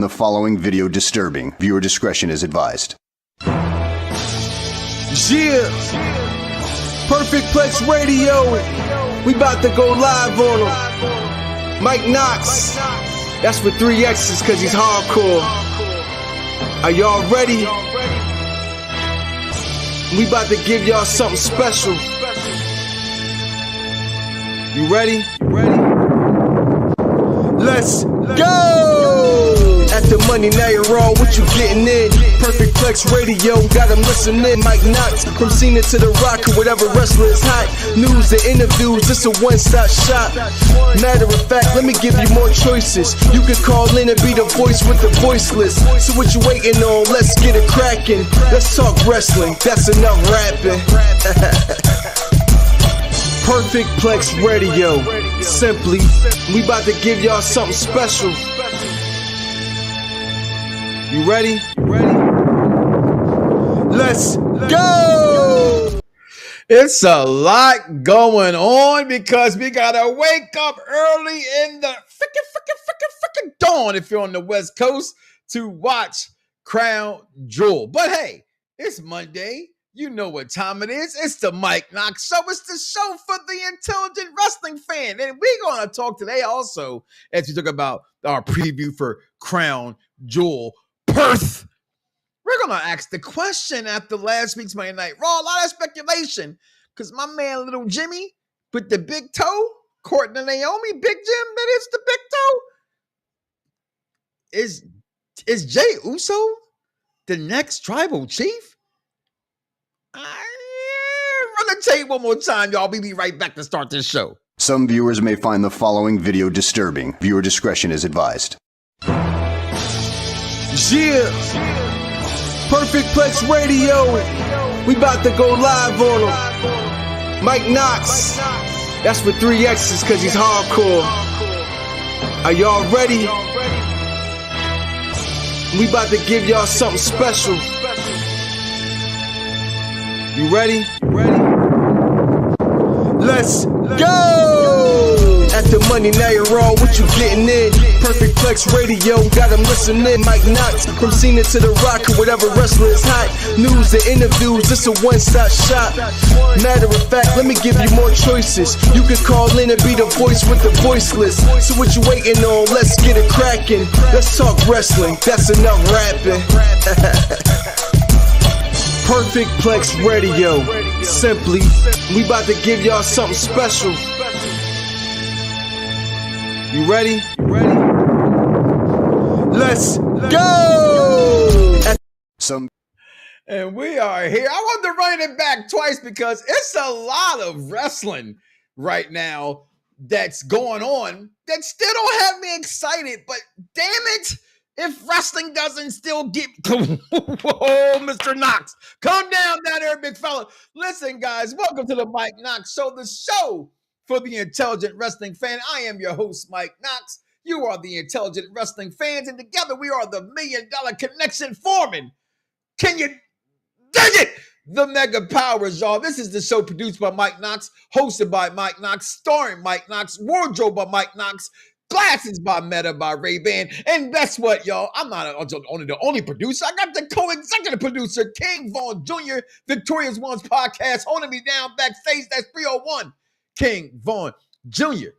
The following video disturbing. Viewer discretion is advised. Yeah, Perfect Plex Radio. We about to go live on him. Mike Knoxxx. That's with 3 X's cause he's hardcore. Are y'all ready? We about to give y'all something special. You ready? Let's go! At the Money Night Raw, what you getting in? Perfect Plex Radio, got 'em listening. Mike Knoxxx, from Cena to The Rock, or whatever wrestler is hot. News and interviews, it's a one-stop shop. Matter of fact, let me give you more choices. You can call in and be the voice with the voiceless. So what you waiting on? Let's get it cracking. Let's talk wrestling, that's enough rapping. Perfect Plex Radio. Simply, we about to give y'all something special. You ready? Let's go! It's a lot going on because we gotta wake up early in the freaking dawn if you're on the West Coast to watch Crown Jewel. But hey, it's Monday. You know what time it is. It's the Mike Knoxxx Show. It's the show for the intelligent wrestling fan. And we're going to talk today also as we talk about our preview for Crown Jewel Perth. We're going to ask the question after last week's Monday Night Raw. A lot of speculation because my man Little Jimmy with the big toe, Courtney and Naomi, Big Jim, that is the big toe. Is Jey Uso the next tribal chief? Run the tape one more time, y'all. We'll be right back to start this show. Some viewers may find the following video disturbing. Viewer discretion is advised. Yeah, Perfect Plex Radio. We about to go live on him. Mike Knoxxx. That's with 3 X's cause he's hardcore. Are y'all ready? We about to give y'all something special. You ready? Let's go! At the Money Night Raw, what you getting in? Perfect Plex Radio, got 'em listening. Mike Knoxxx, from Cena to The Rock, or whatever wrestler is hot. News and interviews, it's a one-stop shop. Matter of fact, let me give you more choices. You can call in and be the voice with the voiceless. So what you waiting on? Let's get it cracking. Let's talk wrestling, that's enough rapping. Perfect Plex Radio. Simply, we about to give y'all something special. You ready? Let's go! And we are here. I want to run it back twice because it's a lot of wrestling right now that's going on that still don't have me excited, but damn it, if wrestling doesn't still get... Whoa, Mr. Knoxxx. Calm down there, big fella. Listen, guys, welcome to the Mike Knoxxx Show, the show for the intelligent wrestling fan. I am your host, Mike Knoxxx. You are the intelligent wrestling fans, and together we are the $1 Million Connection forming. Can you dig it? The Mega Powers, y'all. This is the show produced by Mike Knoxxx, hosted by Mike Knoxxx, starring Mike Knoxxx, wardrobe by Mike Knoxxx, glasses by Meta by Ray-Ban. And guess what, y'all? I'm not only the only producer. I got the co-executive producer, King Vaughn Jr., Victoria's One's podcast, holding me down backstage. That's 301. King Vaughn Jr.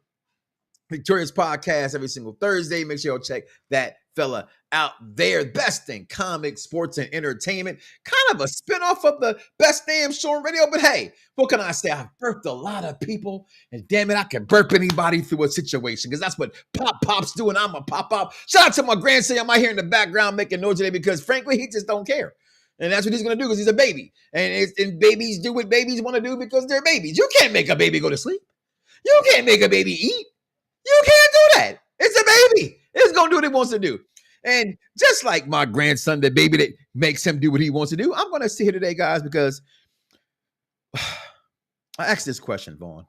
Victoria's podcast every single Thursday. Make sure y'all check that fella out there. Best in comics, sports, and entertainment. Kind of a spinoff of the best damn show on radio. But hey, what can I say? I've birthed a lot of people. And damn it, I can burp anybody through a situation. Because that's what Pops do, and I'm a pop-pop. Shout out to my grandson. I'm out here in the background making noise today because, frankly, he just don't care. And that's what he's going to do because he's a baby. And babies do what babies want to do because they're babies. You can't make a baby go to sleep. You can't make a baby eat. You can't do that. It's a baby. It's going to do what it wants to do. And just like my grandson, the baby that makes him do what he wants to do, I'm going to sit here today, guys, because I asked this question, Vaughn.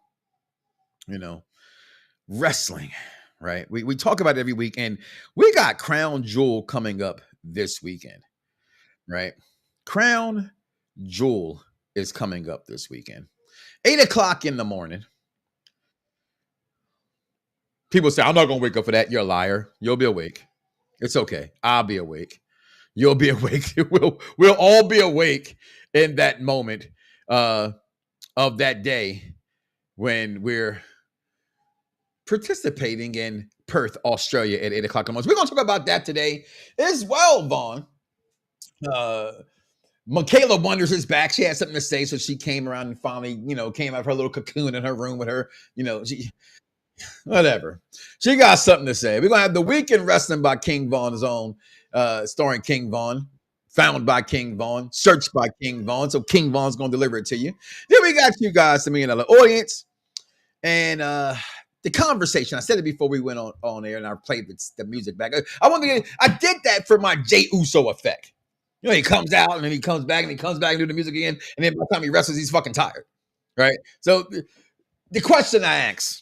You know, wrestling, right? We talk about it every week, and we got Crown Jewel coming up this weekend, right? Crown Jewel is coming up this weekend. 8 o'clock in the morning. People say, I'm not going to wake up for that. You're a liar. You'll be awake. It's okay. I'll be awake. You'll be awake. We'll all be awake in that moment of that day when we're participating in Perth, Australia at 8 o'clock in the morning. We're going to talk about that today as well, Vaughn. Michaela Wonders is back. She had something to say, so she came around and finally, came out of her little cocoon in her room with her, whatever. She got something to say. We're going to have the Weekend Wrestling by King Vaughn's own, starring King Vaughn, found by King Vaughn, searched by King Vaughn. So King Vaughn's going to deliver it to you. Then we got you guys, to me and the audience. And the conversation, I said it before we went on air and I played the music back. I did that for my Jey Uso effect. He comes out and then he comes back and he comes back and do the music again. And then by the time he wrestles, he's fucking tired. Right? So the question I ask,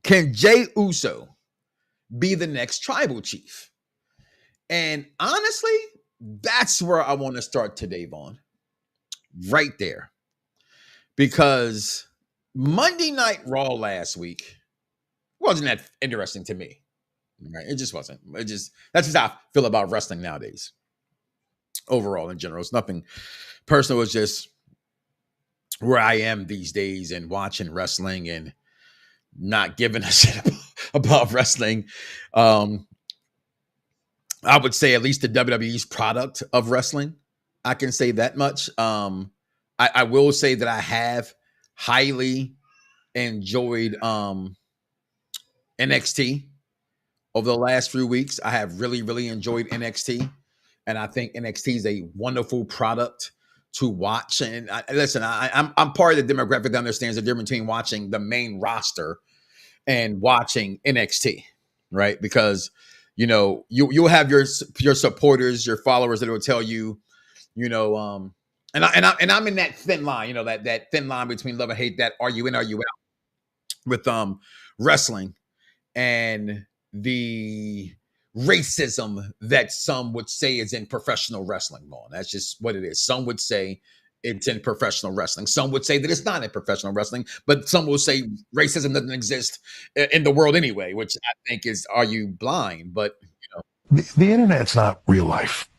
can Jey Uso be the next tribal chief? And honestly, that's where I want to start today, Vaughn. Right there. Because Monday Night Raw last week wasn't that interesting to me. Right? It just wasn't. That's just how I feel about wrestling nowadays. Overall, in general, it's nothing personal. It's just where I am these days and watching wrestling and not giving a shit about wrestling. I would say at least the WWE's product of wrestling. I can say that much. I will say that I have highly enjoyed NXT over the last few weeks. I have really, really enjoyed NXT. And I think NXT is a wonderful product to watch. And I'm part of the demographic that understands the difference between watching the main roster and watching NXT, right? Because, you'll have your supporters, your followers that will tell you, and I'm in that thin line, that thin line between love and hate, that are you in, are you out with wrestling and the racism that some would say is in professional wrestling, Vaughn. That's just what it is. Some would say it's in professional wrestling. Some would say that it's not in professional wrestling, but some will say racism doesn't exist in the world anyway, which I think is, are you blind? But, the internet's not real life,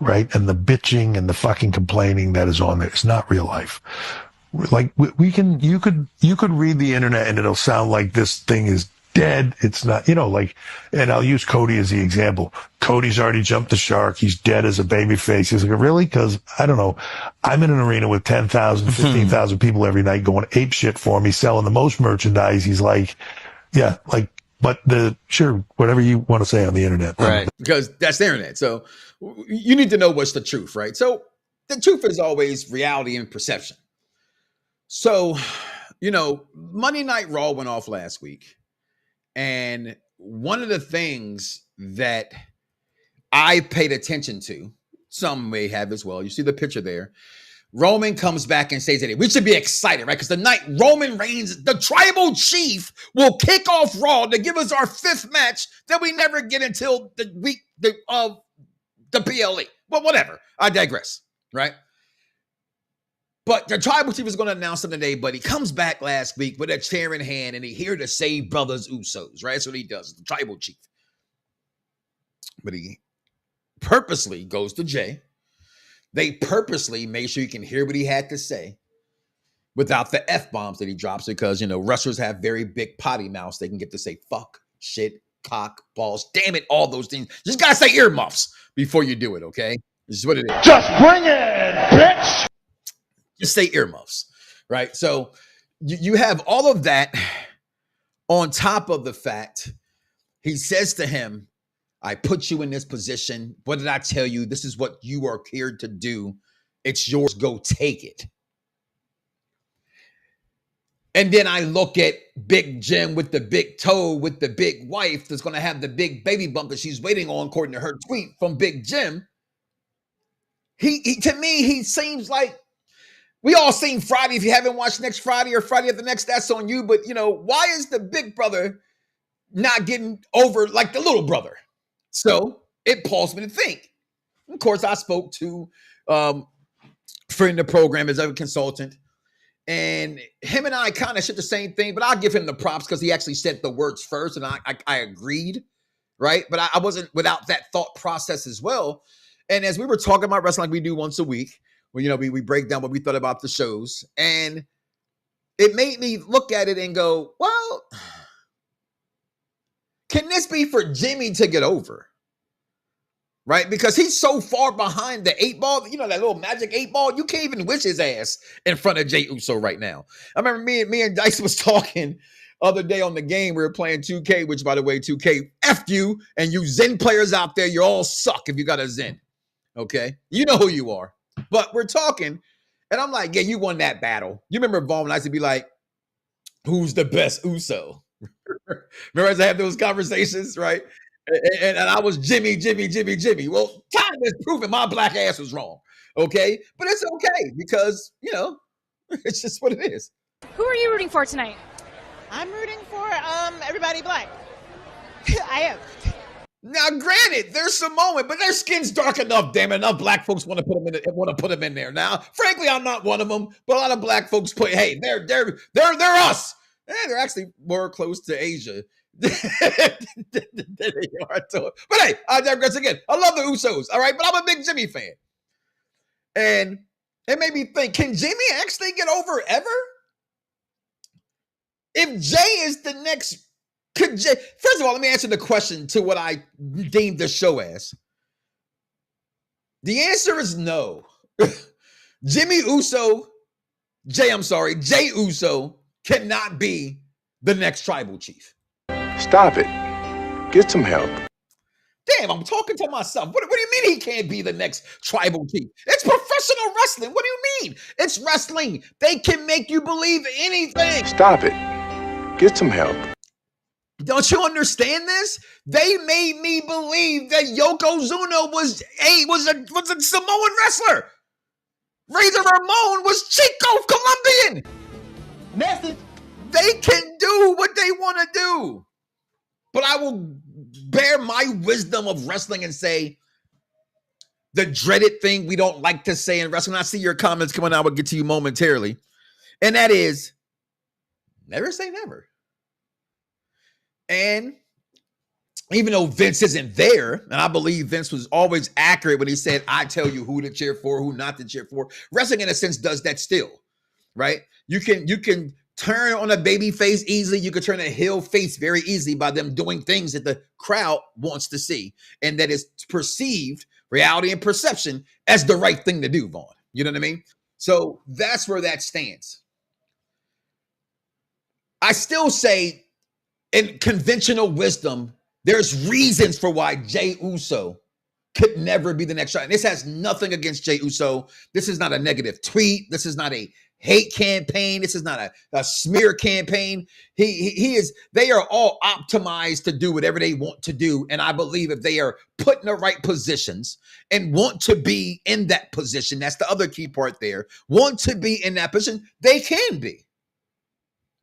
right? And the bitching and the fucking complaining that is on there, it's not real life. Like you could read the internet and it'll sound like this thing is dead. It's not, and I'll use Cody as the example. Cody's already jumped the shark. He's dead as a baby face. He's like, really? Because I don't know. I'm in an arena with 10,000, 15,000 people every night going ape shit for me, selling the most merchandise. He's like, yeah, like, but sure, whatever you want to say on the internet. Right. Because that's the internet. So you need to know what's the truth, right? So the truth is always reality and perception. So, Monday Night Raw went off last week. And one of the things that I paid attention to, some may have as well, you see the picture there, Roman comes back and says that we should be excited, right? Because the night Roman Reigns, the tribal chief, will kick off Raw to give us our 5th match that we never get until the week of the PLE. But whatever, I digress, right? But the tribal chief is going to announce something today, but he comes back last week with a chair in hand and he's here to save brothers Usos, right? That's what he does, the tribal chief. But he purposely goes to Jey. They purposely made sure you can hear what he had to say without the F-bombs that he drops because, wrestlers have very big potty mouths. They can get to say fuck, shit, cock, balls, damn it, all those things. You just got to say earmuffs before you do it, okay? This is what it is. Just bring it, bitch! Just say earmuffs, right? So you have all of that on top of the fact he says to him, I put you in this position. What did I tell you? This is what you are here to do. It's yours. Go take it. And then I look at Big Jim with the big toe, with the big wife that's going to have the big baby bump that she's waiting on, according to her tweet from Big Jim. He to me, he seems like, we all seen Friday. If you haven't watched Next Friday or Friday at the Next, that's on you. But, why is the big brother not getting over like the little brother? So it paused me to think. Of course, I spoke to friend of the program as a consultant. And him and I kind of said the same thing, but I'll give him the props because he actually said the words first. And I agreed right? But I wasn't without that thought process as well. And as we were talking about wrestling like we do once a week, where we break down what we thought about the shows, and it made me look at it and go, well, can this be for Jimmy to get over? Right? Because he's so far behind the 8-ball, that little magic 8-ball, you can't even wish his ass in front of Jey Uso right now. I remember me and Dice was talking other day on the game. We were playing 2K, which, by the way, 2K, F you, and you Zen players out there, you all suck if you got a Zen. Okay? You know who you are. But we're talking, and I'm like, yeah, you won that battle. You remember Vaughn when I used to be like, who's the best Uso? Remember as I have those conversations, right? And I was Jimmy. Well, time has proven my black ass was wrong. Okay? But it's okay because, it's just what it is. Who are you rooting for tonight? I'm rooting for everybody black. I am. Now, granted, there's Samoan, but their skin's dark enough. Damn it, enough black folks want to put them in there. Now, frankly, I'm not one of them, but a lot of black folks they're us. They're actually more close to Asia than they are to. But hey, I digress again. I love the Usos, all right, but I'm a big Jimmy fan, and it made me think: can Jimmy actually get over ever? If Jey is the next. First of all, let me answer the question to what I deemed the show as. The answer is no. Jey Uso cannot be the next tribal chief. Stop it. Get some help. Damn, I'm talking to myself. What do you mean he can't be the next tribal chief? It's professional wrestling. What do you mean? It's wrestling. They can make you believe anything. Stop it. Get some help. Don't you understand this? They made me believe that Yokozuna was a Samoan wrestler. Razor Ramon was Chico Colombian. Nasty. They can do what they want to do. But I will bear my wisdom of wrestling and say the dreaded thing we don't like to say in wrestling. I see your comments coming out. I will get to you momentarily. And that is never say never. And even though Vince isn't there, and I believe Vince was always accurate when he said, I tell you who to cheer for, who not to cheer for. Wrestling, in a sense, does that still, right? You can turn on a baby face easily. You can turn a heel face very easily by them doing things that the crowd wants to see. And that is perceived, reality and perception, as the right thing to do, Vaughn. You know what I mean? So that's where that stands. I still say, in conventional wisdom, there's reasons for why Jey Uso could never be the next shot. And this has nothing against Jey Uso. This is not a negative tweet. This is not a hate campaign. This is not a smear campaign. They are all optimized to do whatever they want to do. And I believe if they are put in the right positions and want to be in that position, that's the other key part there, want to be in that position, they can be.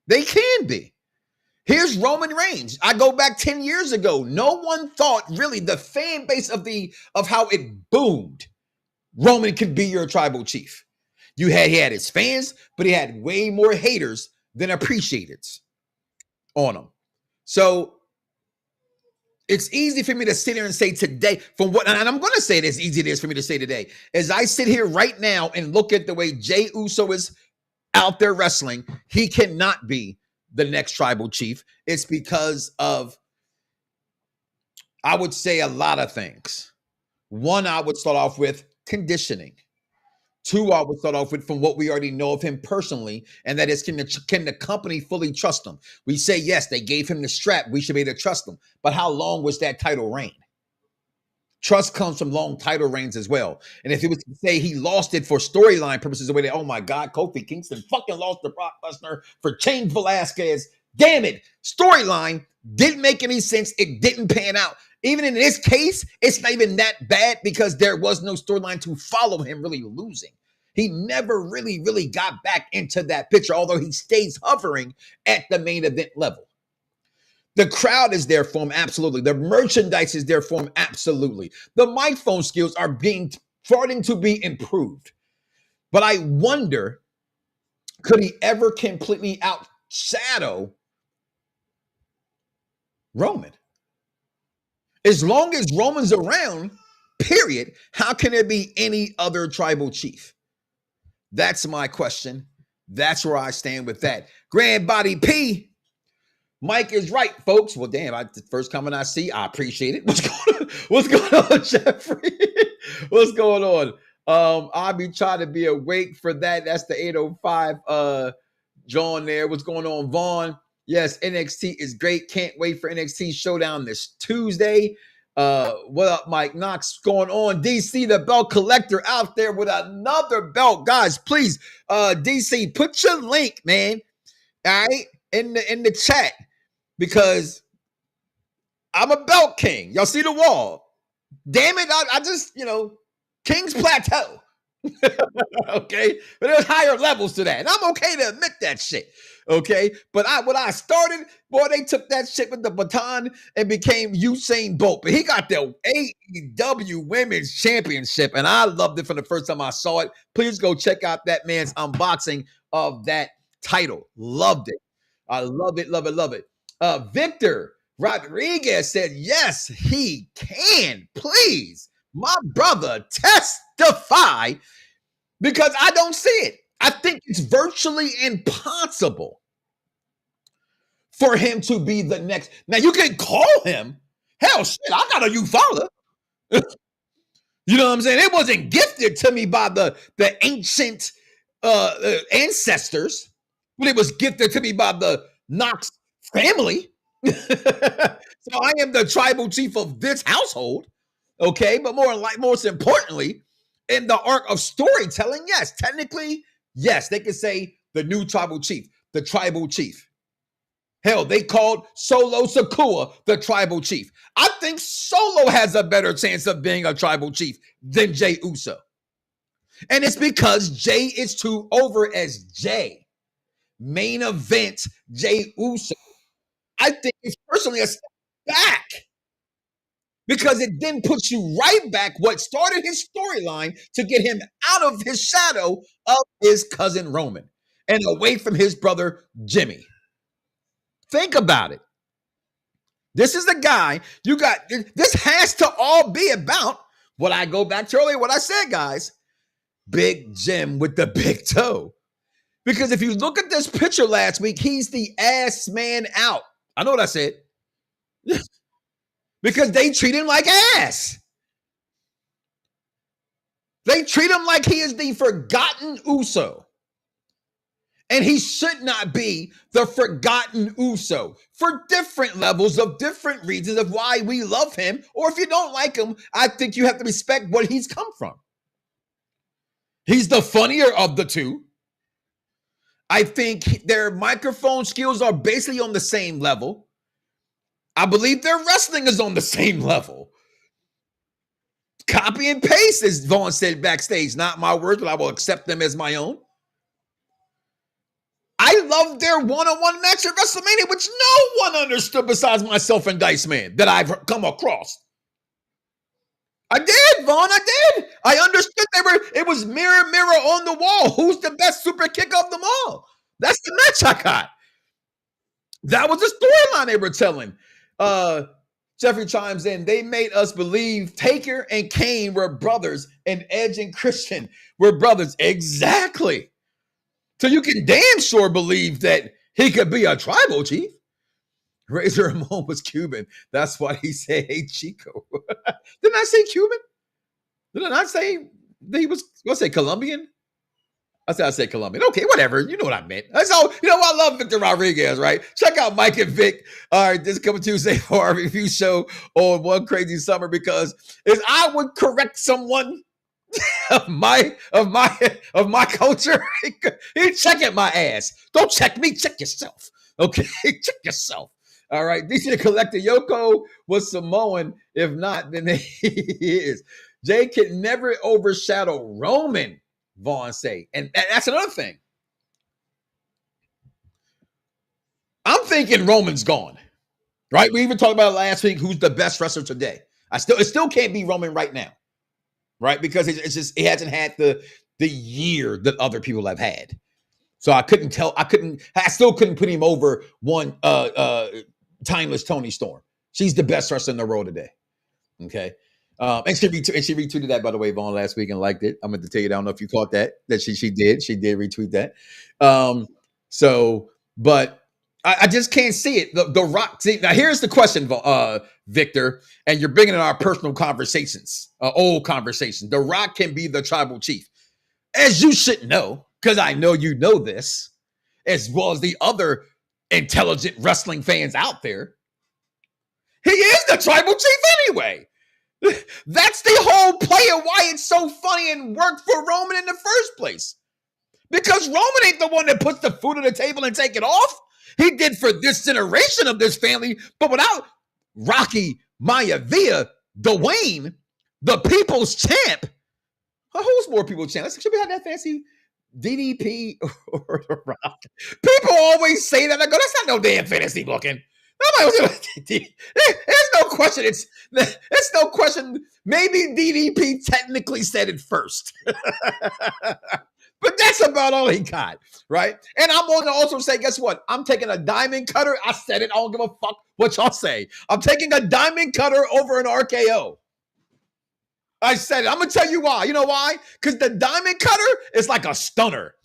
They can be. Here's Roman Reigns. I go back 10 years ago. No one thought really the fan base of how it boomed. Roman could be your tribal chief. He had his fans, but he had way more haters than appreciators on him. So it's easy for me to sit here and say today, and I'm going to say it as easy it is for me to say today, as I sit here right now and look at the way Jey Uso is out there wrestling, he cannot be the next tribal chief. It's because of, I would say, a lot of things. One, I would start off with conditioning. Two, I would start off with from what we already know of him personally, and that is, can the company fully trust him? We say, yes, they gave him the strap. We should be able to trust him. But how long was that title reign? Trust comes from long title reigns as well. And if it was to say he lost it for storyline purposes, the way that, oh my God, Kofi Kingston fucking lost to Brock Lesnar for Cain Velasquez. Damn it. Storyline didn't make any sense. It didn't pan out. Even in this case, it's not even that bad because there was no storyline to follow him really losing. He never really got back into that picture, although he stays hovering at the main event level. The crowd is there for him, absolutely. The merchandise is there for him, absolutely. The microphone skills are starting to be improved. But I wonder, could he ever completely outshadow Roman? As long as Roman's around, period, how can there be any other tribal chief? That's my question. That's where I stand with that. Grand Body P, Mike is right, folks. Well, damn, the first comment I see, I appreciate it. What's going on, Jeffrey? What's going on? I'll be trying to be awake for that. That's the 805 John there. What's going on, Vaughn? Yes, NXT is great. Can't wait for NXT Showdown this Tuesday. What up, Mike Knoxxx? What's going on? DC, the belt collector out there with another belt. Guys, please, DC, put your link, man. All right, in the chat, because I'm a belt king. Y'all see the wall? Damn it, I just, King's Plateau. Okay, but there's higher levels to that, and I'm okay to admit that shit. Okay, but when I started, boy, they took that shit with the baton and became Usain Bolt. But he got the AEW Women's Championship, and I loved it from the first time I saw it. Please go check out that man's unboxing of that title. Loved it. I love it, love it, love it. Victor Rodriguez said, yes, he can. Please, my brother, testify, because I don't see it. I think it's virtually impossible for him to be the next. Now, you can call him. Hell, shit, I got a new father. You know what I'm saying? It wasn't gifted to me by the ancient ancestors, but it was gifted to me by the Knox family. So I am the tribal chief of this household, okay? But most importantly, in the arc of storytelling, yes, technically, yes, they could say the new tribal chief, the tribal chief. Hell, they called Solo Sikoa the tribal chief. I think Solo has a better chance of being a tribal chief than Jey Uso. And it's because Jey is too over as Jey. Main event, Jey Uso. I think it's personally a step back, because it then puts you right back what started his storyline to get him out of his shadow of his cousin Roman and away from his brother Jimmy. Think about it. This is the guy you got. This has to all be about what I go back to earlier, what I said, guys. Big Jim with the big toe. Because if you look at this picture last week, he's the ass man out. I know what I said. Because they treat him like ass. They treat him like he is the forgotten Uso. And he should not be the forgotten Uso for different levels of different reasons of why we love him. Or if you don't like him, I think you have to respect where he's come from. He's the funnier of the two. I think their microphone skills are basically on the same level. I believe their wrestling is on the same level. Copy and paste, as Vaughn said backstage. Not my words, but I will accept them as my own. I love their one-on-one match at WrestleMania, which no one understood besides myself and Dice Man that I've come across. I did, Vaughn, I did. I understood it was mirror, mirror on the wall. Who's the best super kick of them all? That's the match I got. That was the storyline they were telling. Jeffrey chimes in. They made us believe Taker and Kane were brothers and Edge and Christian were brothers. Exactly. So you can damn sure believe that he could be a tribal chief. Razor Ramon was Cuban. That's why he said, hey, Chico. Didn't I say Cuban? Did I not say that he was, let's say Colombian? I said Colombian. Okay, whatever. You know what I meant. So, I love Victor Rodriguez, right? Check out Mike and Vic. All right, this is coming Tuesday for our review show on One Crazy Summer, because if I would correct someone of my culture, he'd check at my ass. Don't check me, check yourself. Okay, check yourself. All right, DC the Collector. Yoko was Samoan. If not, then he is. Jey can never overshadow Roman, Vaughn say. And that's another thing. I'm thinking Roman's gone. Right? We even talked about it last week. Who's the best wrestler today? It still can't be Roman right now. Right? Because it's just, it hasn't had the year that other people have had. So I still couldn't put him over one timeless Toni Storm. She's the best wrestler in the world today. Okay. And she retweeted that, by the way, Vaughn, last week and liked it. I'm going to tell you, I don't know if you caught that she did. She did retweet that. But I just can't see it. The Rock. See, now here's the question, Victor, and you're bringing in our personal conversations, old conversations. The Rock can be the tribal chief, as you should know, because I know you know this, as well as the other intelligent wrestling fans out there. He is the tribal chief anyway. That's the whole play of why it's so funny and worked for Roman in the first place. Because Roman ain't the one that puts the food on the table and take it off. He did for this generation of this family, but without Rocky Maivia, Dwayne, the people's champ. Who's more people's champ? Should we have that fancy DDP or The Rock? People always say that. I go, that's not no damn fantasy booking. There's no question. It's no question. Maybe DDP technically said it first. But that's about all he got, right? And I'm going to also say, guess what? I'm taking a diamond cutter. I said it. I don't give a fuck what y'all say. I'm taking a diamond cutter over an RKO. I said it. I'm going to tell you why. You know why? Because the diamond cutter is like a stunner.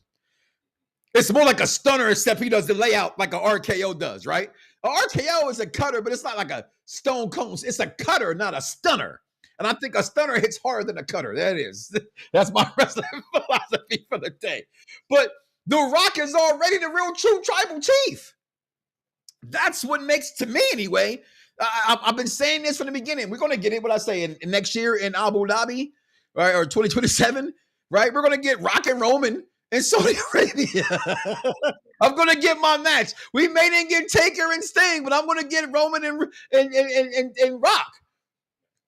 It's more like a stunner, except he does the layout like an RKO does, right? An RKO is a cutter, but it's not like a stone cold. It's a cutter, not a stunner. And I think a stunner hits harder than a cutter. That is. That's my wrestling philosophy for the day. But The Rock is already the real true tribal chief. That's what makes, to me anyway, I've been saying this from the beginning. We're going to get it, what I say, in next year in Abu Dhabi, right, or 2027, right? We're going to get Rock and Roman in Saudi Arabia. I'm going to get my match. We may didn't get Taker and Sting, but I'm going to get Roman and Rock.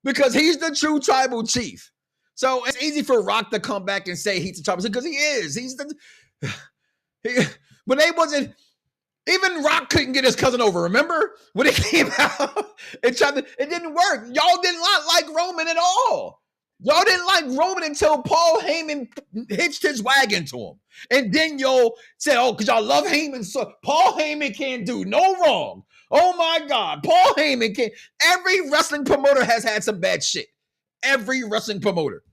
Because he's the true tribal chief. So it's easy for Rock to come back and say he's the tribal chief because he is. But they wasn't, even Rock couldn't get his cousin over. Remember when it came out? It didn't work. Y'all did not like Roman at all. Y'all didn't like Roman until Paul Heyman hitched his wagon to him. And then y'all said, oh, because y'all love Heyman. So Paul Heyman can't do no wrong. Oh my God, Paul Heyman can't. Every wrestling promoter has had some bad shit. Every wrestling promoter.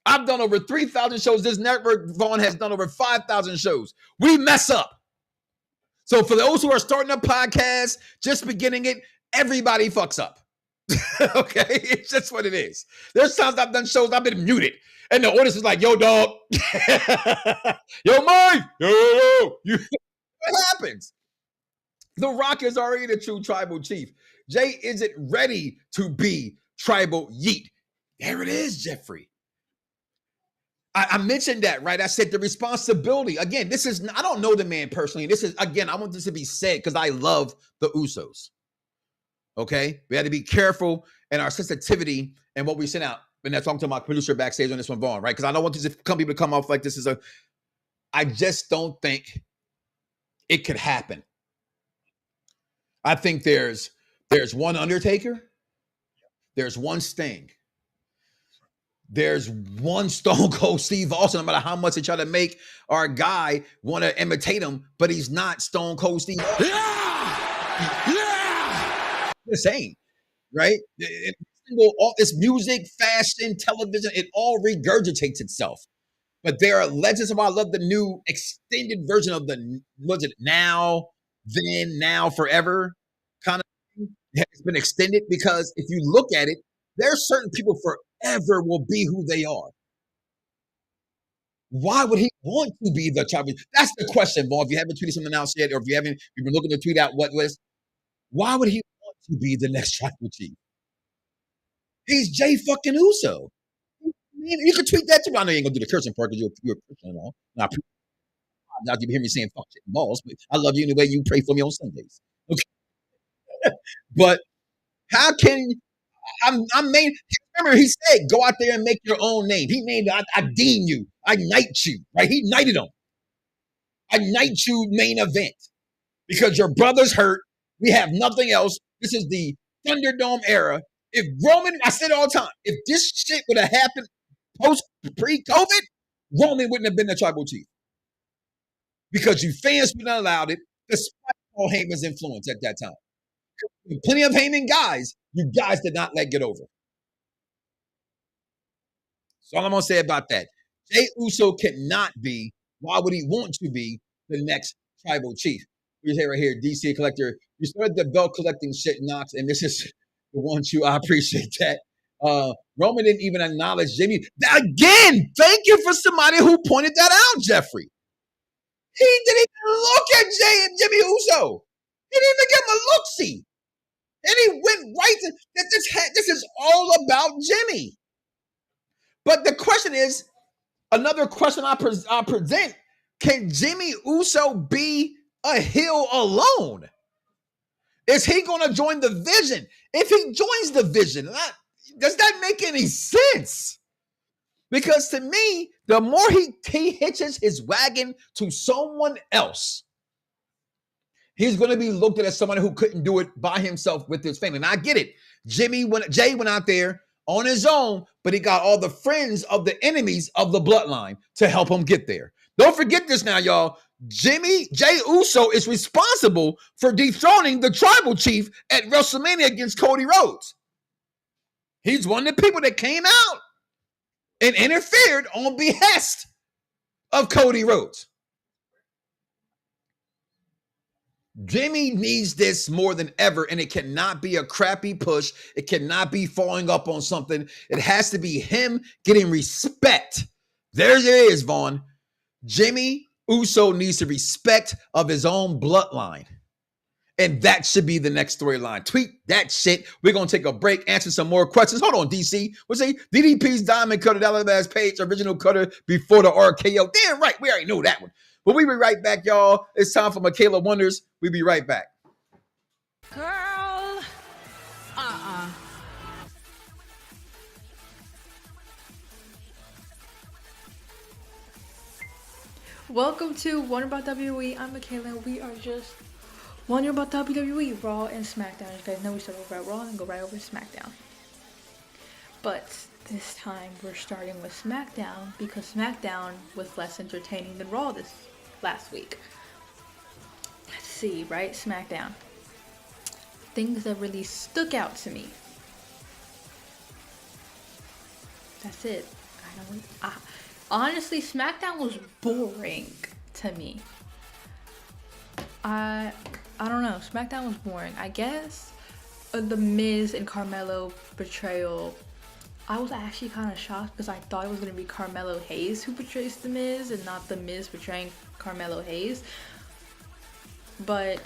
I've done over 3,000 shows. This network, Vaughn, has done over 5,000 shows. We mess up. So for those who are starting a podcast, just beginning it, everybody fucks up. Okay? It's just what it is. There's times I've done shows, I've been muted. And the audience is like, yo, dog. Yo, Mike. Yo. What happens? The Rock is already the true tribal chief. Jey isn't ready to be tribal yeet. There it is, Jeffrey. I mentioned that, right? I said the responsibility. Again, this is, I don't know the man personally. This is, again, I want this to be said because I love the Usos. Okay? We had to be careful in our sensitivity and what we send out. And that's talking to my producer backstage on this one, Vaughn, right? Because I don't want these people to come off like this is I just don't think it could happen. I think there's one Undertaker, there's one Sting, there's one Stone Cold Steve Austin. No matter how much they try to make our guy want to imitate him, but he's not Stone Cold Steve Austin. Yeah! The same, right? It's music, fashion, television, it all regurgitates itself. But there are legends of, I love the new extended version of the, was it Now, Then, Now, Forever kind of thing. It's been extended because if you look at it, there are certain people forever will be who they are. Why would he want to be the tribal? That's the question, Vaughn. If you haven't tweeted something else yet, or if you've been looking to tweet out what list, why would he want to be the next tribal chief? He's Jey fucking Uso. You can tweet that too. I know you ain't gonna do the cursing part because you're a Christian and all. Now you hear me saying fuck shit and balls, but I love you in the way you pray for me on Sundays. Okay. But how can remember he said, go out there and make your own name. He named I deem you, I knight you, right? He knighted him. I knight you main event because your brother's hurt. We have nothing else. This is the Thunderdome era. If Roman, I said it all the time, if this shit would have happened pre-COVID, Roman wouldn't have been the tribal chief. Because you fans wouldn't have allowed it, despite Paul Heyman's influence at that time. Plenty of Heyman guys, you guys did not let get over. That's all I'm going to say about that. Jey Uso cannot be, why would he want to be, the next tribal chief? We say right here, DC Collector, you started the belt collecting shit, Knox, and this is the one too. I appreciate that. Roman didn't even acknowledge Jimmy. Again, thank you for somebody who pointed that out, Jeffrey. He didn't even look at Jey and Jimmy Uso. He didn't even give him a look-see. And he went right to this is all about Jimmy. But the question is, another question I present, can Jimmy Uso be a heel alone? Is he going to join the Vision? If he joins the Vision, does that make any sense? Because to me, the more he hitches his wagon to someone else, he's going to be looked at as someone who couldn't do it by himself with his family. And I get it. Jey went out there on his own, but he got all the friends of the enemies of the bloodline to help him get there. Don't forget this now, y'all. Jey Uso is responsible for dethroning the tribal chief at WrestleMania against Cody Rhodes. He's one of the people that came out and interfered on behest of Cody Rhodes. Jimmy needs this more than ever, and it cannot be a crappy push. It cannot be falling up on something. It has to be him getting respect. There it is, Vaughn. Jimmy Uso needs the respect of his own bloodline. And that should be the next storyline. Tweet that shit. We're going to take a break, answer some more questions. Hold on, DC. We'll say DDP's Diamond Cutter, that last page, original cutter before the RKO. Damn right, we already know that one. But we'll be right back, y'all. It's time for Michaela Wonders. We'll be right back. Girl. Welcome to Wonder About WWE. I'm Michaela. We are just wondering about WWE, Raw and SmackDown. You guys know we started over at Raw and go right over to SmackDown. But this time we're starting with SmackDown because SmackDown was less entertaining than Raw this last week. Let's see, right? SmackDown. Things that really stuck out to me. That's it. Honestly, SmackDown was boring to me. I don't know. SmackDown was boring. I guess the Miz and Carmelo betrayal. I was actually kind of shocked because I thought it was going to be Carmelo Hayes who betrays the Miz and not the Miz betraying Carmelo Hayes. But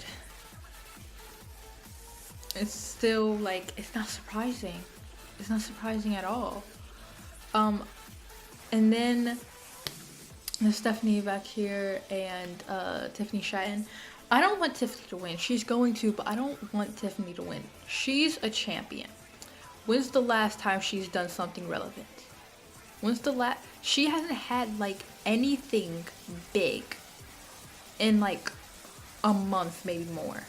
it's still like, it's not surprising. It's not surprising at all. And then there's Stephanie Vaquer and Tiffany Stratton. I don't want Tiffany to win. She's going to, but I don't want Tiffany to win. She's a champion. When's the last time she's done something relevant? She hasn't had like anything big in like a month, maybe more.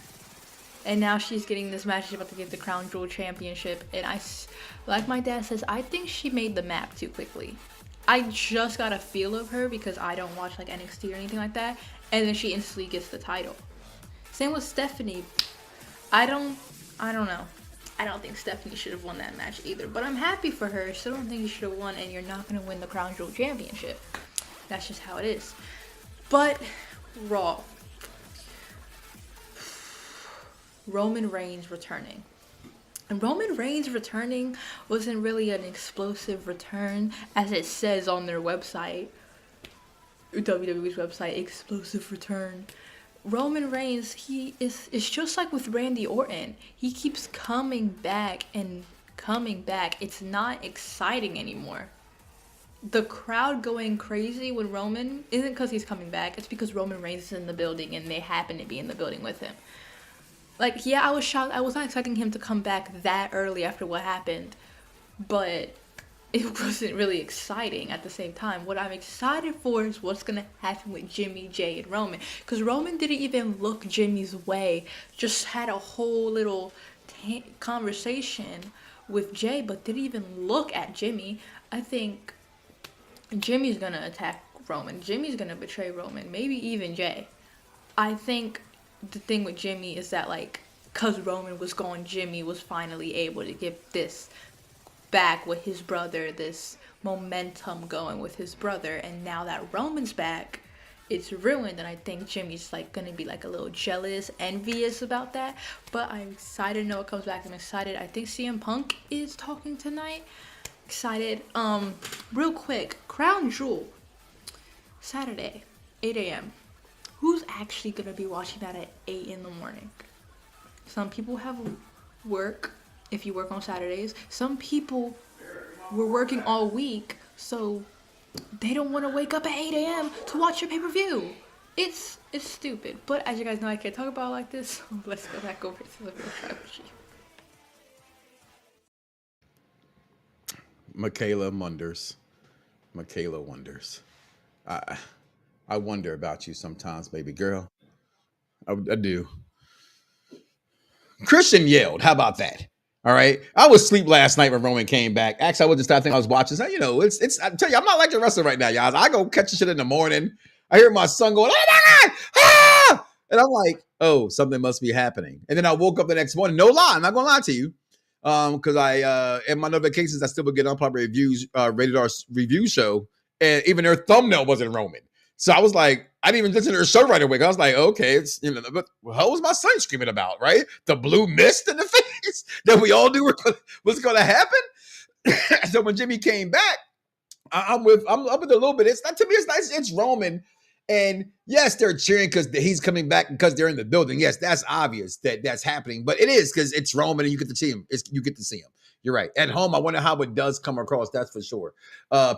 And now she's getting this match. She's about to get the Crown Jewel Championship. And like my dad says, I think she made the map too quickly. I just got a feel of her because I don't watch like NXT or anything like that. And then she instantly gets the title. Same with Stephanie. I don't know. I don't think Stephanie should have won that match either. But I'm happy for her. Still don't think you should have won, and you're not going to win the Crown Jewel Championship. That's just how it is. But Raw. Roman Reigns returning. And Roman Reigns returning wasn't really an explosive return, as it says on their website. WWE's website, explosive return. Roman Reigns, it's just like with Randy Orton. He keeps coming back and coming back. It's not exciting anymore. The crowd going crazy with Roman isn't because he's coming back. It's because Roman Reigns is in the building and they happen to be in the building with him. Like, yeah, I was shocked. I was not expecting him to come back that early after what happened. But it wasn't really exciting at the same time. What I'm excited for is what's going to happen with Jimmy, Jey, and Roman. Because Roman didn't even look Jimmy's way. Just had a whole little conversation with Jey, but didn't even look at Jimmy. I think Jimmy's going to attack Roman. Jimmy's going to betray Roman. Maybe even Jey. I think the thing with Jimmy is that, like, because Roman was gone, Jimmy was finally able to give this back with his brother, this momentum going with his brother, and now that Roman's back, it's ruined. And I think Jimmy's like gonna be like a little jealous, envious about that. But I'm excited to know it comes back. I'm excited. I think CM Punk is talking tonight. Excited. Real quick, Crown Jewel, Saturday, 8 a.m. Who's actually gonna be watching that at 8 in the morning? Some people have work if you work on Saturdays. Some people were working all week, so they don't want to wake up at 8 a.m. to watch your pay-per-view. It's stupid. But as you guys know, I can't talk about it like this, so let's go back over to the real tribal chief. Michaela wonders. I wonder about you sometimes, baby girl. I do. Christian yelled. How about that? All right. I was asleep last night when Roman came back. Actually, I wasn't starting. I was watching. So, it's. I tell you, I'm not like the wrestler right now, y'all. I go catch the shit in the morning. I hear my son going, "Oh my God!" Ah! And I'm like, "Oh, something must be happening." And then I woke up the next morning. No lie, I'm not gonna lie to you, because I in my notifications I still would get unpopular reviews, rated R review show, and even their thumbnail wasn't Roman. So I was like, I didn't even listen to her show right away. I was like, okay, it's, but what was my son screaming about, right? The blue mist in the face that we all knew was going to happen. So when Jimmy came back, I'm up with a little bit. It's not, to me, it's nice. It's Roman. And yes, they're cheering because he's coming back because they're in the building. Yes, that's obvious that that's happening, but it is because it's Roman and you get to see him. You get to see him. You're right. At home, I wonder how it does come across. That's for sure.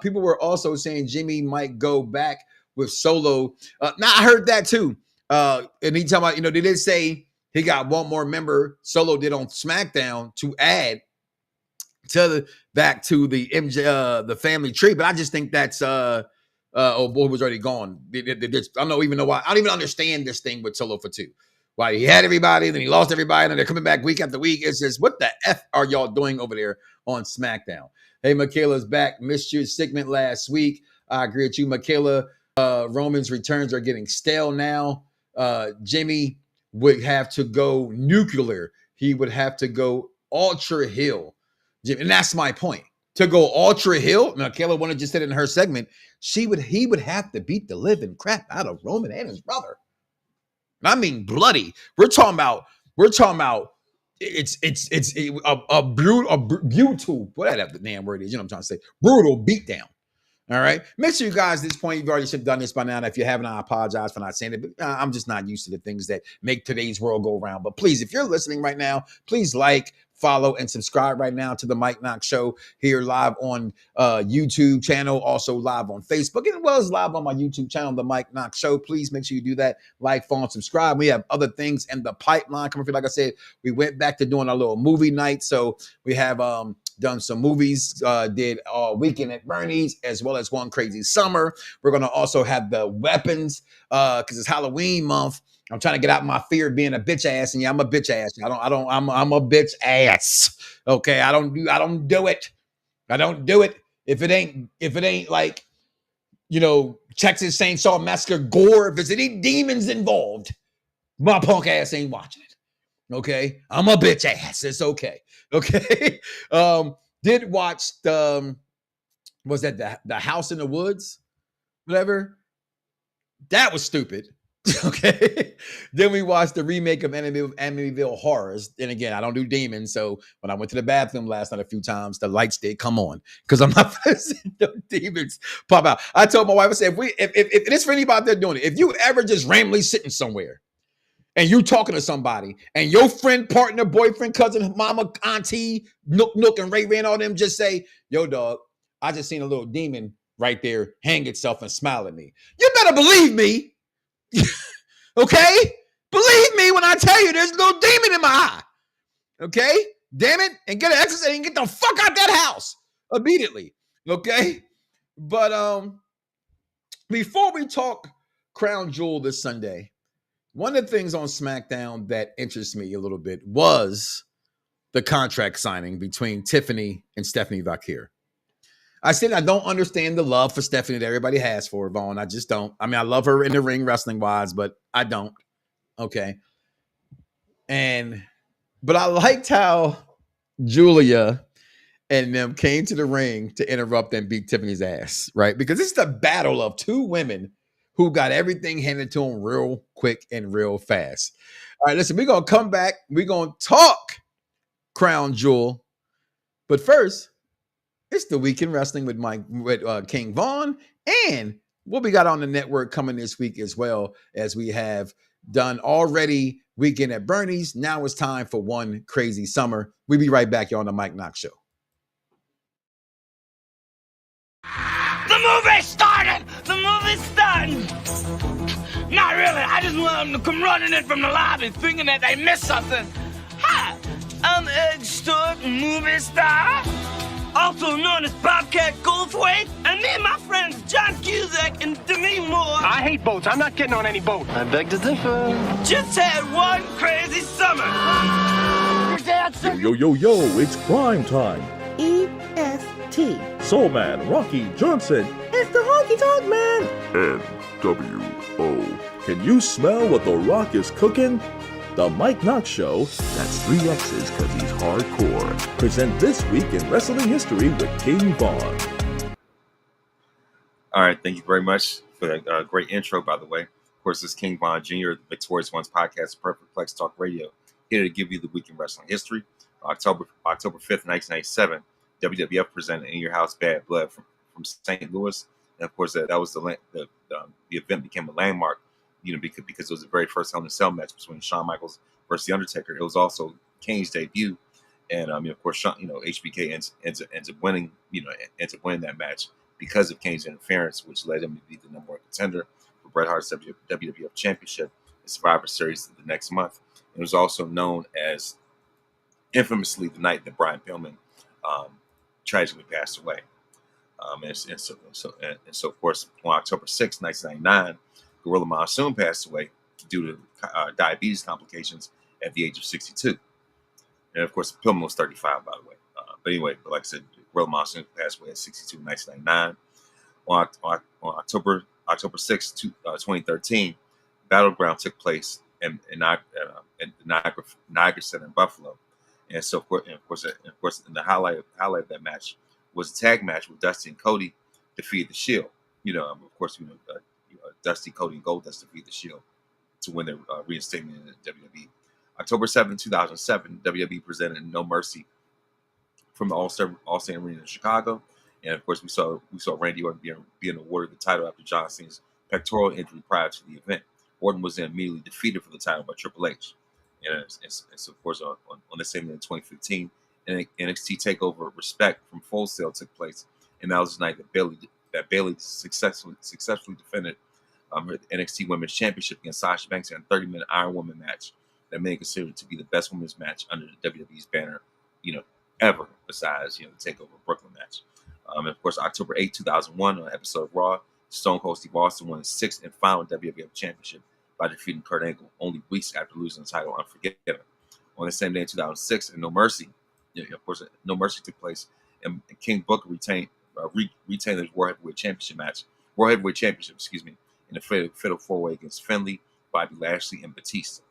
People were also saying Jimmy might go back with Solo. Now I heard that too. And he talking about, they did say he got one more member. Solo did on SmackDown to add back to the MJ, the family tree. But I just think that's oh boy, was already gone. I don't even know why. I don't even understand this thing with Solo for 2. Why he had everybody, then he lost everybody, and they're coming back week after week. It's just, what the F are y'all doing over there on SmackDown? Hey, Michaela's back. Missed your segment last week. I agree with you, Michaela. Roman's returns are getting stale now. Jimmy would have to go nuclear. He would have to go ultra hill. And that's my point. To go ultra hill, Michaela wanted to just said it in her segment, he would have to beat the living crap out of Roman and his brother. I mean, bloody. We're talking about it's a brutal, whatever the damn word is, you know what I'm trying to say, brutal beatdown. All right. Make sure you guys at this point, you've already should have done this by now. And if you haven't, I apologize for not saying it, but I'm just not used to the things that make today's world go around. But please, if you're listening right now, please like, follow, and subscribe right now to the Mike Knoxxx Show here live on YouTube channel, also live on Facebook, as well as live on my YouTube channel, the Mike Knoxxx Show. Please make sure you do that. Like, follow, and subscribe. We have other things in the pipeline coming for you. Like I said, we went back to doing our little movie night. So we have done some movies, did Weekend at Bernie's, as well as One Crazy Summer. We're going to also have the weapons because it's Halloween month. I'm trying to get out my fear of being a bitch ass, and yeah, I'm a bitch ass. I'm a bitch ass. Okay, I don't do it. I don't do it if it ain't like, Texas Chainsaw Massacre gore. If there's any demons involved, my punk ass ain't watching it. Okay, I'm a bitch ass. It's okay. Okay. Did watch was that the House in the Woods, whatever. That was stupid. Okay. Then we watched the remake of Amityville Horrors. And again, I don't do demons. So when I went to the bathroom last night a few times, the lights did come on because I'm not seeing no demons pop out. I told my wife, I said, if it's for anybody out there doing it, if you ever just randomly sitting somewhere and you talking to somebody and your friend, partner, boyfriend, cousin, mama, auntie, Nook, and Ray and all them just say, yo, dog, I just seen a little demon right there hang itself and smile at me. You better believe me. Okay? Believe me when I tell you there's no demon in my eye. Okay? Damn it. And get an exorcist and get the fuck out that house immediately. Okay? But before we talk Crown Jewel this Sunday, one of the things on SmackDown that interests me a little bit was the contract signing between Tiffany and Stephanie Vaquer. I said I don't understand the love for Stephanie that everybody has for her, Vaughn. I just don't. I mean, I love her in the ring wrestling-wise, but I don't. Okay. But I liked how Julia and them came to the ring to interrupt and beat Tiffany's ass, right? Because this is the battle of two women who got everything handed to them real quick and real fast. All right, listen, we're going to come back. We're going to talk Crown Jewel. But first, it's the Week in Wrestling with King Vaughn, and what we got on the network coming this week as well, as we have done already Weekend at Bernie's. Now it's time for One Crazy Summer. We'll be right back here on the Mike Knoxxx Show. The movie's started! The movie's starting! Not really. I just want them to come running in from the lobby thinking that they missed something. Hi, I'm Egg Stewart, movie star, also known as Bobcat Goldthwait, and me and my friends John Cusack and Demi Moore. I hate boats. I'm not getting on any boat. I beg to differ. Just had one crazy summer. Your dad said... Yo, it's crime time. E-S-T. Soul Man, Rocky Johnson. It's the Honky Tonk Man. N-W-O. Can you smell what The Rock is cooking? The Mike Knoxxx Show, that's 3 X's because he's hardcore, present This Week in Wrestling History with King Vaughn. All right, thank you very much for that great intro, by the way. Of course, this is King Vaughn Jr., the Victorious Ones podcast, Perfect Plex Talk Radio, here to give you the Week in Wrestling History. October 5th, 1997, WWF presented In Your House Bad Blood from St. Louis. And, of course, that was the event became a landmark, because it was the very first Hell in a Cell match between Shawn Michaels versus The Undertaker. It was also Kane's debut. And, of course, HBK ends up winning that match because of Kane's interference, which led him to be the number one contender for Bret Hart's WWF Championship and Survivor Series the next month. It was also known as, infamously, the night that Brian Pillman tragically passed away. So, of course, on October 6, 1999, Gorilla Monsoon passed away due to diabetes complications at the age of 62. And, of course, Pillman was 35, by the way. But like I said, Gorilla Monsoon passed away at 62 in 1999. On October 6, 2013, Battleground took place in Niagara Center in Buffalo. And so, of course, in the highlight of that match was a tag match where Dusty and Cody defeated the Shield. Dusty, Cody, and Goldust defeated the Shield to win their reinstatement in the WWE. October 7, 2007, WWE presented No Mercy from the All-State Arena in Chicago. And, of course, we saw Randy Orton being awarded the title after John Cena's pectoral injury prior to the event. Orton was then immediately defeated for the title by Triple H. And so, of course, on the same day in 2015, NXT TakeOver Respect from Full Sail took place. And that was the night that Bayley successfully defended her NXT Women's Championship against Sasha Banks in a 30-minute Iron Woman match that made it considered to be the best women's match under the WWE's banner, ever, besides, the TakeOver Brooklyn match. And of course, October 8, 2001, on an episode of Raw, Stone Cold Steve Austin won his 6th and final WWF Championship by defeating Kurt Angle only weeks after losing the title Unforgiven. On the same day in 2006, and No Mercy, No Mercy took place, and King Booker retained his World Heavyweight Championship, in a fatal four-way against Finlay, Bobby Lashley, and Batista.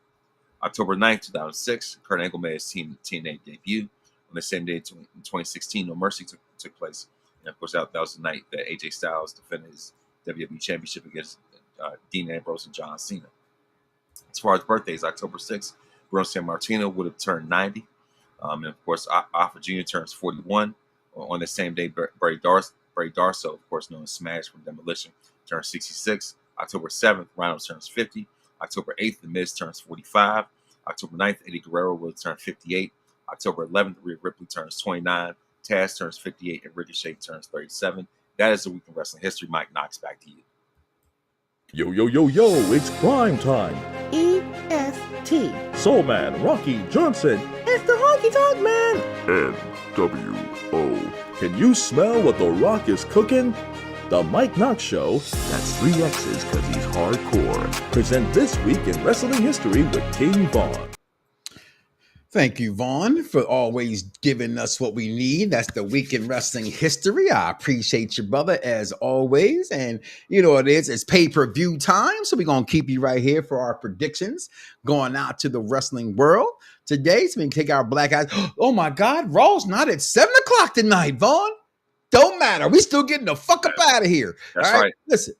October 9, 2006, Kurt Angle made his TNA debut. On the same day in 2016, No Mercy took place. And, of course, that was the night that AJ Styles defended his WWE Championship against Dean Ambrose and John Cena. As far as birthdays, October 6th, Bruno Sammartino would have turned 90. And, of course, Alpha Jr. turns 41. On the same day, Bray Darso, of course, known as Smash from Demolition, turns 66. October 7th, Rhino turns 50. October 8th, The Miz turns 45. October 9th, Eddie Guerrero will turn 58. October 11th, Rhea Ripley turns 29. Taz turns 58, and Ricochet turns 37. That is the Week in Wrestling History. Mike Knoxxx, back to you. Yo, it's crime time. E-S-T. Soul Man, Rocky Johnson. It's the Honky Tonk Man. N-W-O. Can you smell what The Rock is cooking? The Mike Knoxxx Show, that's 3 X's because he's hardcore, present This Week in Wrestling History with King Vaughn. Thank you, Vaughn, for always giving us what we need. That's the Week in Wrestling History. I appreciate you, brother, as always. And you know what it is. It's pay-per-view time, so we're going to keep you right here for our predictions going out to the wrestling world. Today's been take our black eyes. Oh my God, Raw's not at 7:00 tonight, Vaughn. Don't matter. We still getting the fuck up out of here. That's all right. Listen.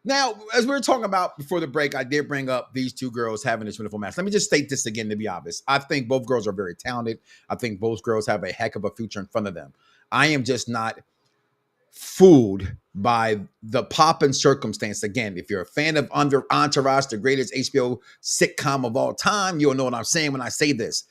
Now, as we were talking about before the break, I did bring up these two girls having this wonderful match. Let me just state this again to be obvious. I think both girls are very talented. I think both girls have a heck of a future in front of them. I am just not fooled by the pop and circumstance. Again, if you're a fan of Entourage, the greatest HBO sitcom of all time, you'll know what I'm saying when I say this.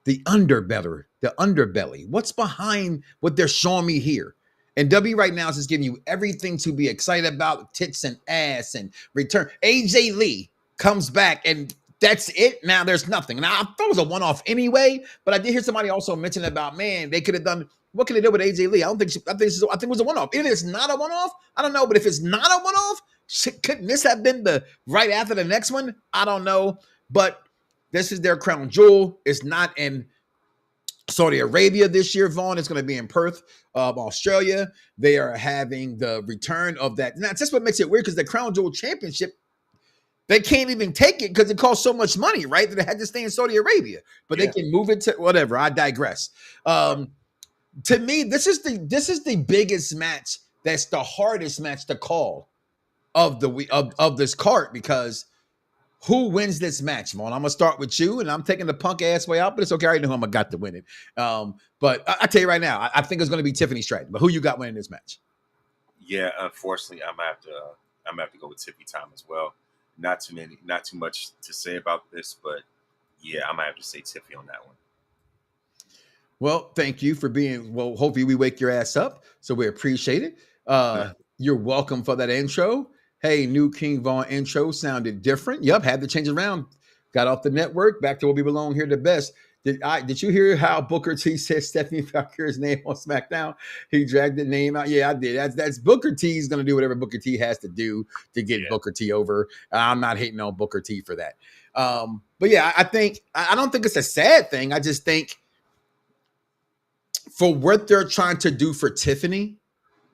The underbelly. What's behind what they're showing me here? And W right now is just giving you everything to be excited about, tits and ass and return. AJ Lee comes back and that's it. Now there's nothing. Now I thought it was a one-off anyway, but I did hear somebody also mention about, man, they could have done, what could they do with AJ Lee? I think it was a one-off. If it's not a one-off, I don't know. But if it's not a one-off, couldn't this have been the right after the next one? I don't know. But this is their crown jewel. It's not in Saudi Arabia this year, Vaughn. It's going to be in Perth, Australia. They are having the return of that. Now, that's what makes it weird because the Crown Jewel Championship, they can't even take it because it costs so much money, right? That they had to stay in Saudi Arabia. But they can move it to whatever. I digress. To me, this is the biggest match. That's the hardest match to call of this card because who wins this match, Vaughn? I'm gonna start with you, and I'm taking the punk ass way out, but it's okay. I already know who I'm gonna got to win it. But I tell you right now, I think it's gonna be Tiffany Stratton. But who you got winning this match? Yeah, unfortunately, I'm gonna have to go with Tiffy time as well. Not too much to say about this, but yeah, I'm gonna have to say Tiffy on that one. Well, thank you for being. Well, hopefully we wake your ass up, so we appreciate it. You're welcome for that intro. Hey, new King Vaughn intro sounded different. Yep, had to change it around. Got off the network, back to where we belong here the best. Did you hear how Booker T said Stephanie Vaquer's name on SmackDown? He dragged the name out. Yeah, I did. That's Booker T's going to do whatever Booker T has to do to get Booker T over. I'm not hating on Booker T for that. But yeah, I don't think it's a sad thing. I just think for what they're trying to do for Tiffany,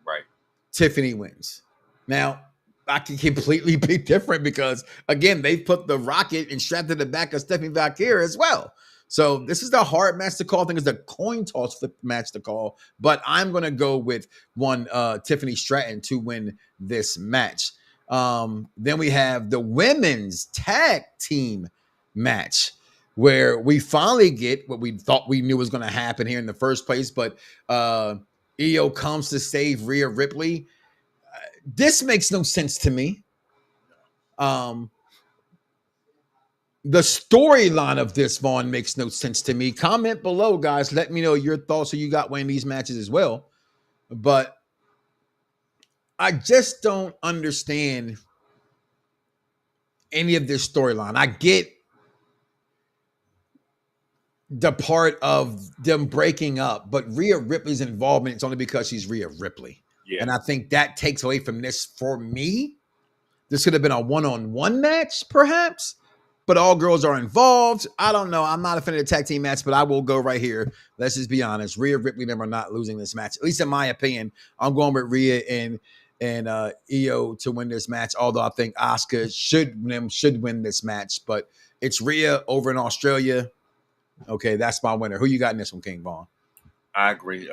right? Tiffany wins. Now, I can completely be different because, again, they put the rocket and strapped to the back of Stephanie Vaquer as well. So this is the hard match to call. I think it's the coin toss flip match to call. But I'm going to go with one Tiffany Stratton to win this match. Then we have the women's tag team match where we finally get what we thought we knew was going to happen here in the first place. But Io comes to save Rhea Ripley. This makes no sense to me. The storyline of this, Vaughn, makes no sense to me. Comment below, guys. Let me know your thoughts who you got winning these matches as well. But I just don't understand any of this storyline. I get the part of them breaking up, but Rhea Ripley's involvement, it's only because she's Rhea Ripley. Yeah. And I think that takes away from this for me. This could have been a one-on-one match, perhaps, but all girls are involved. I don't know. I'm not a fan of the tag team match, but I will go right here. Let's just be honest. Rhea Ripley and them are not losing this match. At least in my opinion, I'm going with Rhea and Io to win this match, although I think Asuka should win this match, but it's Rhea over in Australia. Okay, that's my winner. Who you got in this one, King Vaughn? I agree.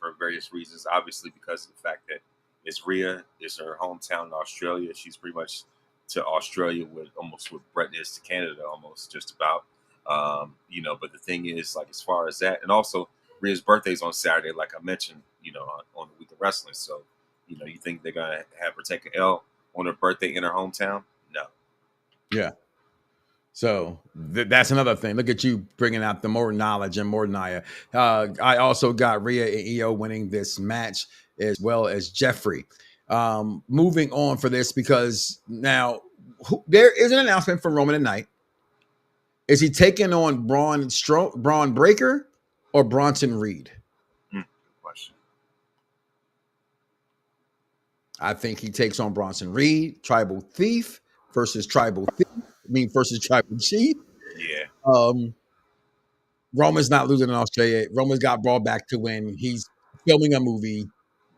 For various reasons, obviously because of the fact that it's Rhea, it's her hometown in Australia. She's pretty much to Australia with almost what Brett is to Canada, almost just about. But the thing is, like as far as that, and also Rhea's birthday's on Saturday, like I mentioned, on the week of wrestling. So, you think they're gonna have her take an L on her birthday in her hometown? No. Yeah. So that's another thing. Look at you bringing out the more knowledge and more Naya. I also got Rhea and Io winning this match as well as Jeffrey. Moving on for this because now there is an announcement from Roman tonight. Is he taking on Braun Breaker or Bronson Reed? Question. I think he takes on Bronson Reed, Tribal Thief versus Tribal Thief. Versus Tribal Chief. Yeah. Roman's not losing in Australia. Roman's got brought back to win. He's filming a movie.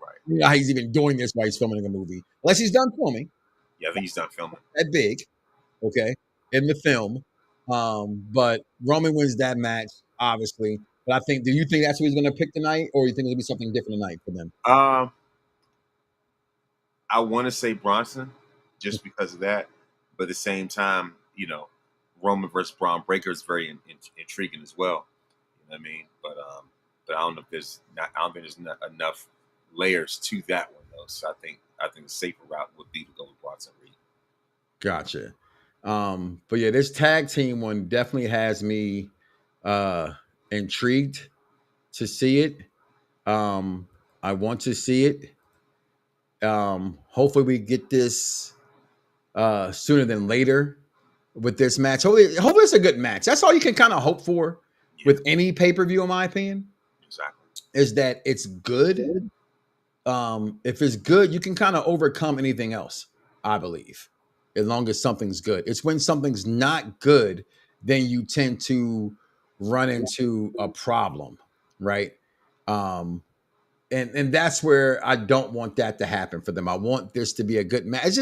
Right. You know how he's even doing this while he's filming a movie. Unless he's done filming. Yeah, I think he's done filming. That big. Okay. in the film. But Roman wins that match, obviously. But I think, do you think that's who he's going to pick tonight, or you think it'll be something different tonight for them? I want to say Bronson just because of that, but at the same time, Roman versus Braun Breaker is very intriguing as well. You know what I mean? But I don't know if I don't think there's not enough layers to that one though. So I think the safer route would be to go with Bronson Reed. Gotcha. But yeah, this tag team one definitely has me intrigued to see it. I want to see it. Hopefully we get this sooner than later with this match. Hopefully it's a good match. That's all you can kind of hope for with any pay-per-view, in my opinion. Exactly. Is that it's good. If it's good, you can kind of overcome anything else, I believe, as long as something's good. It's when something's not good, then you tend to run into a problem, right? And that's where I don't want that to happen for them. I want this to be a good match.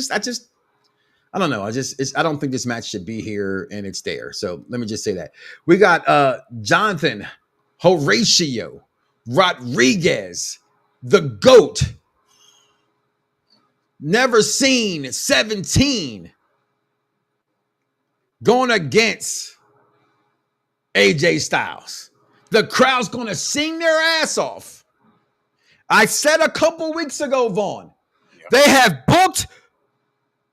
I don't know. I don't think this match should be here, and it's there. So let me just say that. We got Jonathan Horatio Rodriguez, the GOAT. Never seen 17 going against AJ Styles. The crowd's going to sing their ass off. I said a couple weeks ago, Vaughn, they have booked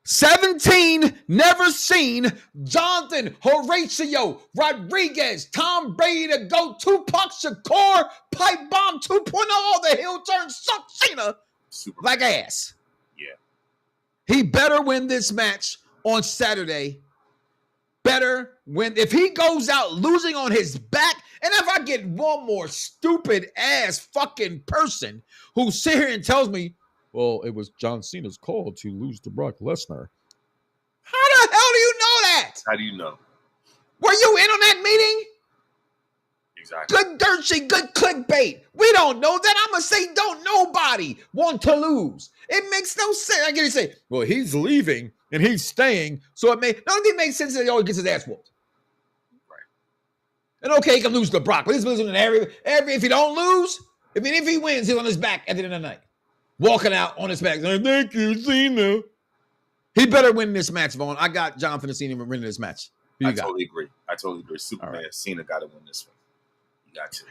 17 never seen Jonathan Horatio Rodriguez, Tom Brady to go, Tupac Shakur, Pipe Bomb 2.0, the heel turn, suck Cena like ass. Yeah. He better win this match on Saturday. Better win. If he goes out losing on his back, and if I get one more stupid ass fucking person who sit here and tells me, well, it was John Cena's call to lose to Brock Lesnar. How the hell do you know that? How do you know? Were you in on that meeting? Exactly. Good dirt sheet, good clickbait. We don't know that. I'm going to say don't nobody want to lose. It makes no sense. I get to say, well, he's leaving and he's staying, so it makes sense that he always gets his ass whooped. Right. And okay, he can lose to Brock, but he's losing in every if he don't lose, if he wins, he's on his back at the end of the night. Walking out on his back. Saying, thank you, Cena. He better win this match, Vaughn. I got Jonathan Cena winning this match. I totally agree. Superman, right. Cena got to win this one. You got to.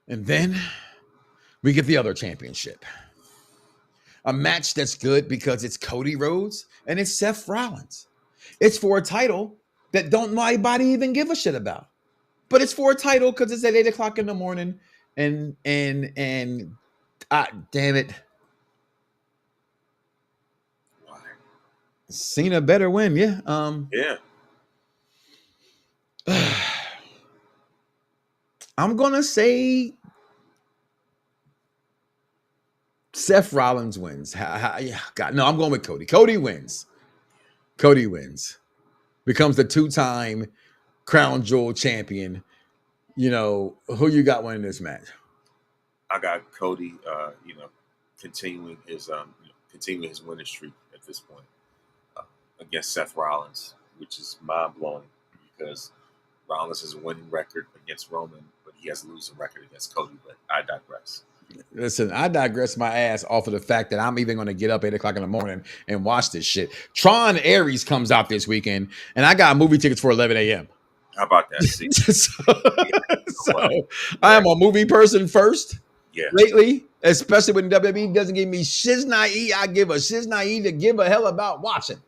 And then we get the other championship. A match that's good because it's Cody Rhodes and it's Seth Rollins. It's for a title that don't nobody even give a shit about. But it's for a title because it's at 8 o'clock in the morning. And damn it. Why? Cena better win, yeah. Yeah. I'm gonna say Seth Rollins wins. God, no, I'm going with Cody. Cody wins. Becomes the 2-time Crown Jewel champion. You know, who you got winning this match? I got Cody, continuing his winning streak at this point against Seth Rollins, which is mind-blowing because Rollins has a winning record against Roman, but he has a losing record against Cody, but I digress. Listen, I digress my ass off of the fact that I'm even going to get up 8 o'clock in the morning and watch this shit. Tron Ares comes out this weekend, and I got movie tickets for 11 a.m. How about that? See? so I am a movie person first. Yeah. Lately, especially when WWE doesn't give me shiznai, I give a shiznai to give a hell about watching.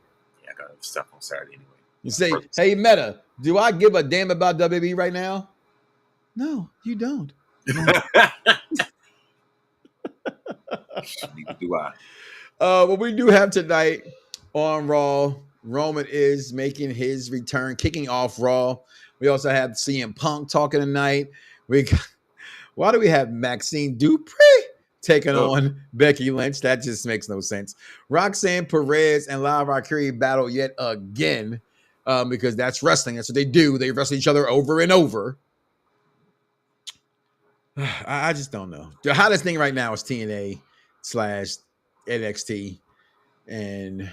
Yeah, I got stuff on Saturday anyway. You say, hey, Meta, do I give a damn about WWE right now? No, you don't. Neither do I. What we do have tonight on Raw, Roman is making his return, kicking off Raw. We also have CM Punk talking tonight. Why do we have Maxine Dupree taking on Becky Lynch? That just makes no sense. Roxanne Perez and Lara Vaquer battle yet again because that's wrestling. That's what they do. They wrestle each other over and over. I just don't know. The hottest thing right now is TNA/NXT. And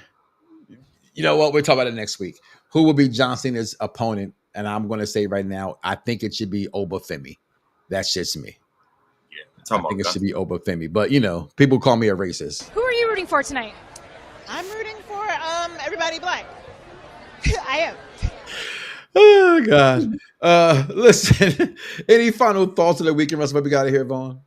You know what? We'll talk about it next week. Who will be John Cena's opponent? And I'm going to say right now, I think it should be Obafemi. That's just me. I think it should be Obafemi. But, you know, people call me a racist. Who are you rooting for tonight? I'm rooting for everybody black. I am. Oh, God. Listen, any final thoughts of the weekend, Russell? What we got here, Vaughn?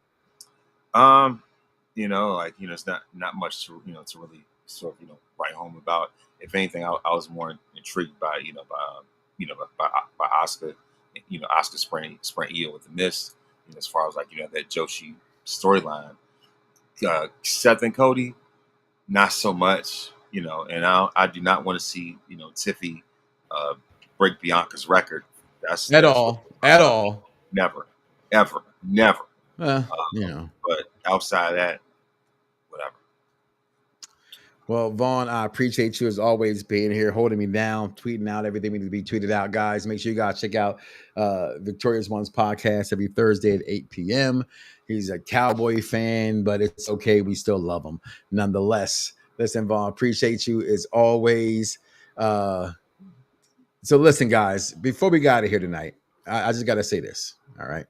You know, like, you know, it's not much to, you know, to really sort of, you know, write home about. If anything, I was more intrigued by, by Asuka, you know, Asuka spraying eel with the mist. You know, as far as like, you know, that Joshi storyline, Seth and Cody, not so much, you know, and I do not want to see, you know, Tiffany break Bianca's record. That's at all. Never, ever, never. You know, but outside of that, whatever. Well, Vaughn, I appreciate you as always being here, holding me down, tweeting out everything we need to be tweeted out, guys. Make sure you guys check out Victorious One's podcast every Thursday at 8 p.m. He's a Cowboy fan, but it's okay. We still love him nonetheless. Listen, Vaughn, appreciate you as always. So listen, guys, before we got out of here tonight, I just got to say this. All right.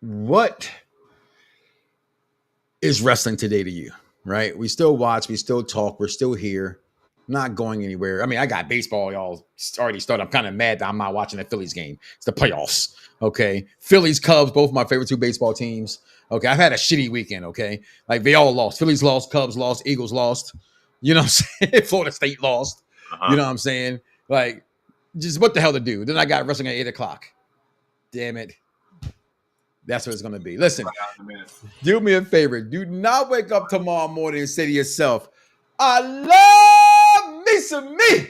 What is wrestling today to you, right? We still watch, we still talk, we're still here, not going anywhere. I mean, I got baseball, y'all already started. I'm kind of mad that I'm not watching the Phillies game. It's the playoffs, okay? Phillies, Cubs, both my favorite two baseball teams. Okay, I've had a shitty weekend, okay? Like, they all lost. Phillies lost, Cubs lost, Eagles lost. You know what I'm saying? Florida State lost. You know what I'm saying? Like, just what the hell to do? Then I got wrestling at 8 o'clock. Damn it. That's what it's going to be. Listen, do me a favor. Do not wake up tomorrow morning and say to yourself, I love me some me.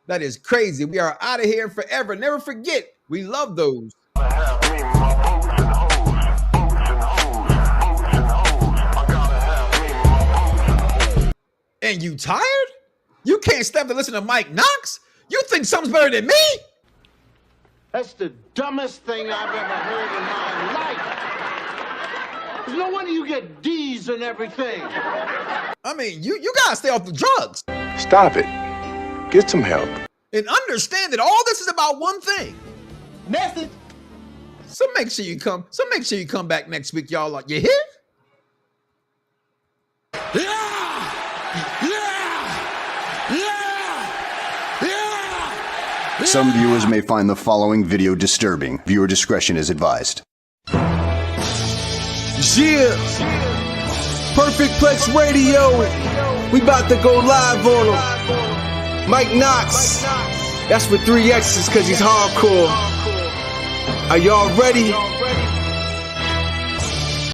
That is crazy. We are out of here forever. Never forget, we love those. And you tired? You can't stop to listen to Mike Knoxxx? You think something's better than me? That's the dumbest thing I've ever heard in my life. There's no wonder you get D's and everything. I mean, you gotta stay off the drugs. Stop it. Get some help. And understand that all this is about one thing. Message. So make sure you come back next week, y'all. Like, you hear? Some viewers may find the following video disturbing. Viewer discretion is advised. Yeah. Perfect Plex Radio. We about to go live on him. Mike Knoxxx. That's with 3 X's because he's hardcore. Are y'all ready?